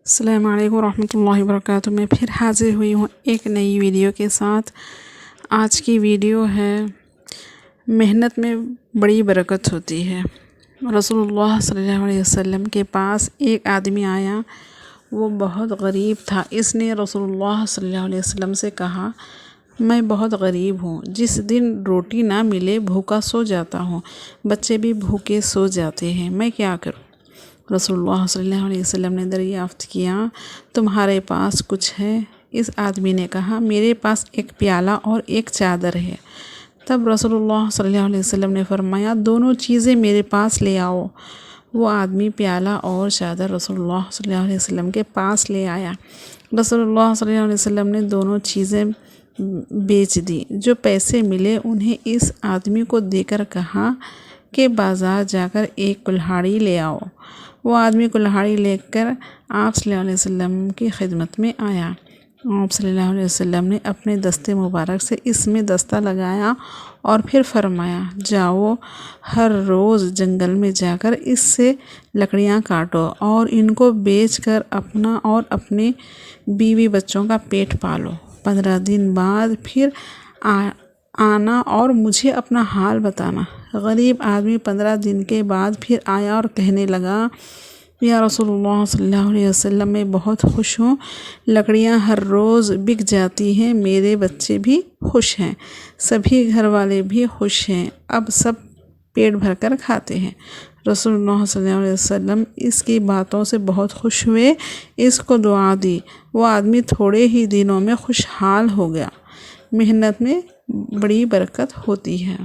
السلام علیکم ورحمۃ اللہ وبرکاتہ۔ میں پھر حاضر ہوئی ہوں ایک نئی ویڈیو کے ساتھ۔ آج کی ویڈیو ہے محنت میں بڑی برکت ہوتی ہے۔ رسول اللہ صلی اللہ علیہ وسلم کے پاس ایک آدمی آیا، وہ بہت غریب تھا۔ اس نے رسول اللہ صلی اللہ علیہ وسلم سے کہا، میں بہت غریب ہوں، جس دن روٹی نہ ملے بھوکا سو جاتا ہوں، بچے بھی بھوکے سو جاتے ہیں، میں کیا کروں؟ رسول اللہ صلی اللہ علیہ وسلم نے دریافت کیا، تمہارے پاس کچھ ہے؟ اس آدمی نے کہا، میرے پاس ایک پیالہ اور ایک چادر ہے۔ تب رسول اللہ صلی اللہ علیہ وسلم نے فرمایا، دونوں چیزیں میرے پاس لے آؤ۔ وہ آدمی پیالہ اور چادر رسول اللہ صلی اللہ علیہ وسلم کے پاس لے آیا۔ رسول اللہ صلی اللہ علیہ وسلم نے دونوں چیزیں بیچ دی۔ جو پیسے ملے انہیں اس آدمی کو دے کر کہا کہ بازار جا کر ایک کلہاڑی لے آؤ۔ وہ آدمی کلہاڑی لے کر آپ صلی اللہ علیہ وسلم کی خدمت میں آیا۔ آپ صلی اللہ علیہ وسلم نے اپنے دستے مبارک سے اس میں دستہ لگایا اور پھر فرمایا، جاؤ ہر روز جنگل میں جا کر اس سے لکڑیاں کاٹو اور ان کو بیچ کر اپنا اور اپنے بیوی بچوں کا پیٹ پالو۔ 15 دن بعد پھر آنا اور مجھے اپنا حال بتانا۔ غریب آدمی 15 دن کے بعد پھر آیا اور کہنے لگا، یا رسول اللہ صلی اللہ علیہ وسلم، میں بہت خوش ہوں، لکڑیاں ہر روز بک جاتی ہیں، میرے بچے بھی خوش ہیں، سبھی گھر والے بھی خوش ہیں، اب سب پیٹ بھر کر کھاتے ہیں۔ رسول اللہ صلی اللہ علیہ وسلم اس کی باتوں سے بہت خوش ہوئے، اس کو دعا دی۔ وہ آدمی تھوڑے ہی دنوں میں خوشحال ہو گیا۔ محنت میں بڑی برکت ہوتی ہے۔